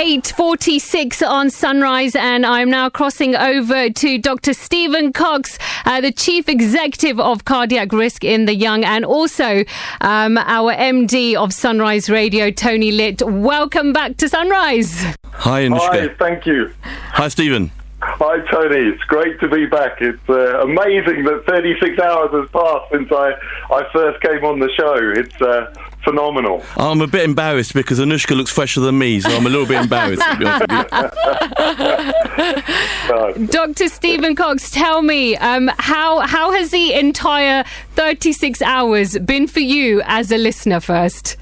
8:46 on Sunrise, and I'm now crossing over to Dr. Stephen Cox, the Chief Executive of Cardiac Risk in the Young, and also our MD of Sunrise Radio, Tony Litt. Welcome back to Sunrise. Hi, Anushka. Hi, thank you. Hi, Stephen. Hi, Tony. It's great to be back. It's amazing that 36 hours has passed since I first came on the show. It's phenomenal. I'm a bit embarrassed because Anushka looks fresher than me, so I'm a little bit embarrassed, to be honest with you. Dr. Stephen Cox, tell me, how has the entire 36 hours been for you as a listener first?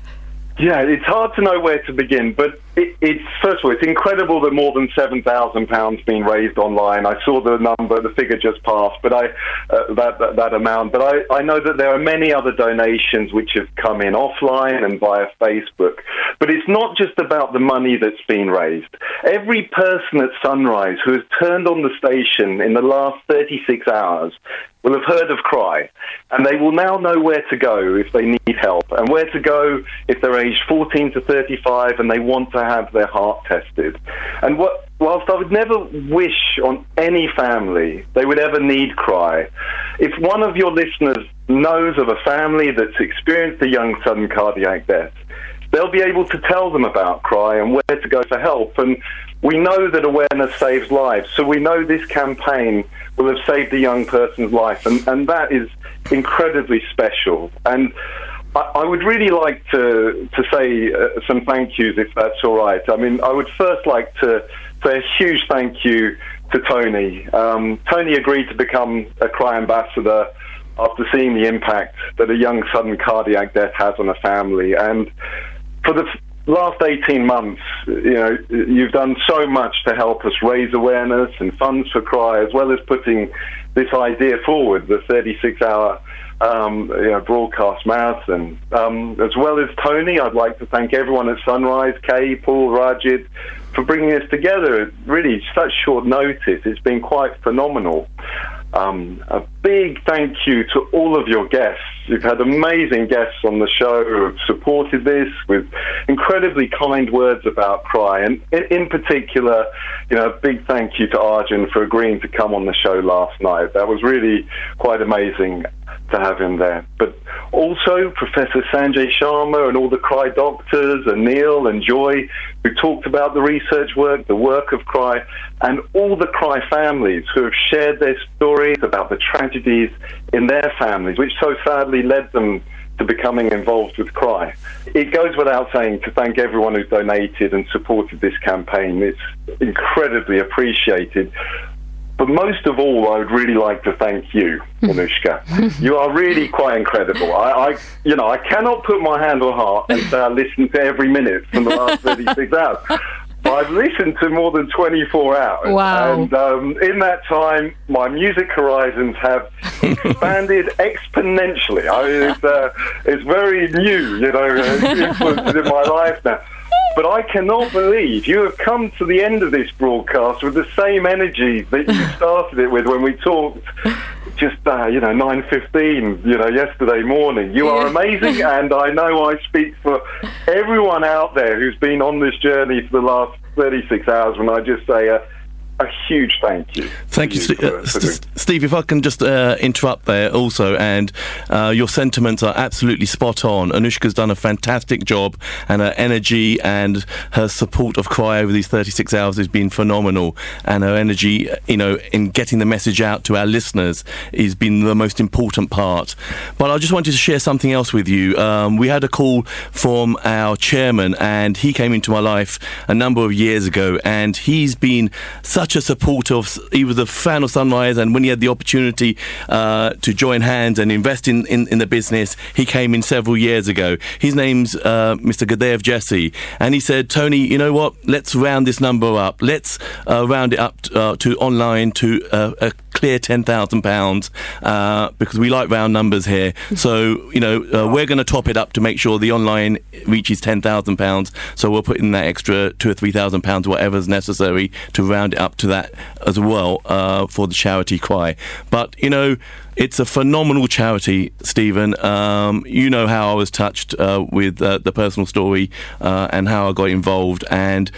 Yeah, it's hard to know where to begin, but it's first of all, it's incredible that more than £7,000 been raised online. I saw the number, the figure just passed, but that amount. But I know that there are many other donations which have come in offline and via Facebook. But it's not just about the money that's been raised. Every person at Sunrise who has turned on the station in the last 36 hours will have heard of Cry, and they will now know where to go if they need help, and where to go if they're aged 14 to 35 and they want to have their heart tested. And whilst I would never wish on any family they would ever need Cry, if one of your listeners knows of a family that's experienced a young sudden cardiac death, they'll be able to tell them about Cry and where to go for help. And we know that awareness saves lives, so we know this campaign will have saved a young person's life, and that is incredibly special. And I would really like to say some thank yous, if that's all right. I mean, I would first like to say a huge thank you to Tony. Tony agreed to become a Cry ambassador after seeing the impact that a young sudden cardiac death has on a family. And for the last 18 months, you've done so much to help us raise awareness and funds for Cry, as well as putting this idea forward, the 36-hour broadcast marathon. As well as Tony, I'd like to thank everyone at Sunrise, Kay, Paul, Rajid, for bringing us together at really such short notice. It's been quite phenomenal. A big thank you to all of your guests. You've had amazing guests on the show who have supported this with incredibly kind words about Cry. And in particular, a big thank you to Arjun for agreeing to come on the show last night. That was really quite amazing to have him there. But also Professor Sanjay Sharma and all the Cry doctors, and Neil and Joy, who talked about the research work, the work of Cry, and all the Cry families who have shared their stories about the tragedies in their families, which so sadly led them to becoming involved with Cry. It goes without saying to thank everyone who's donated and supported this campaign. It's incredibly appreciated. But most of all, I would really like to thank you, Anushka. You are really quite incredible. I cannot put my hand on heart and say I listened to every minute from the last 36 hours. But I've listened to more than 24 hours. Wow. And in that time, my music horizons have expanded exponentially. It's very new, influences in my life now. But I cannot believe you have come to the end of this broadcast with the same energy that you started it with when we talked just, 9:15, yesterday morning. You are amazing, and I know I speak for everyone out there who's been on this journey for the last 36 hours when I just say a huge thank you. Thank you, Steve. If I can just interrupt there also, and your sentiments are absolutely spot on. Anushka's done a fantastic job, and her energy and her support of Cry over these 36 hours has been phenomenal, and her energy, in getting the message out to our listeners has been the most important part. But I just wanted to share something else with you. We had a call from our chairman, and he came into my life a number of years ago, and he's been such a supporter of, he was a fan of Sunrise, and when he had the opportunity to join hands and invest in the business, he came in several years ago. His name's Mr. Gadev Jesse, and he said, Tony, you know what, let's round this number up. Let's round it up to online to a clear £10,000 because we like round numbers here. So, we're going to top it up to make sure the online reaches £10,000. So we'll put in that extra £2,000 or £3,000, whatever's necessary to round it up up to that as well for the charity cry. But, you know, it's a phenomenal charity, Stephen. You know how I was touched with the personal story and how I got involved. And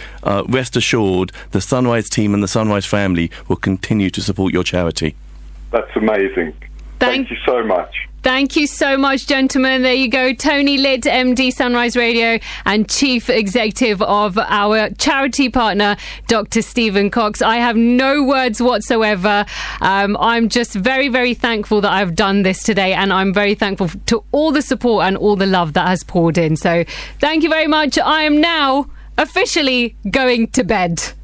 rest assured, the Sunrise team and the Sunrise family will continue to support your charity. That's amazing. Thank you so much. Thank you so much, gentlemen. There you go. Tony Litt, MD, Sunrise Radio, and Chief Executive of our charity partner, Dr. Stephen Cox. I have no words whatsoever. I'm just very, very thankful that I've done this today, and I'm very thankful to all the support and all the love that has poured in. So thank you very much. I am now officially going to bed.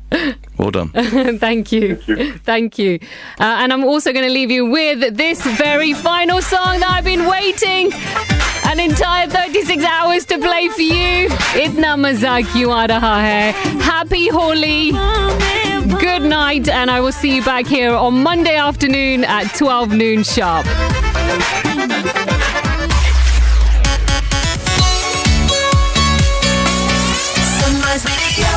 Well done. Thank you. Thank you. And I'm also going to leave you with this very final song that I've been waiting an entire 36 hours to play for you. Itna mazak kyun aa raha hai. Happy Holi. Good night, and I will see you back here on Monday afternoon at 12 noon sharp. Sunrise Radio.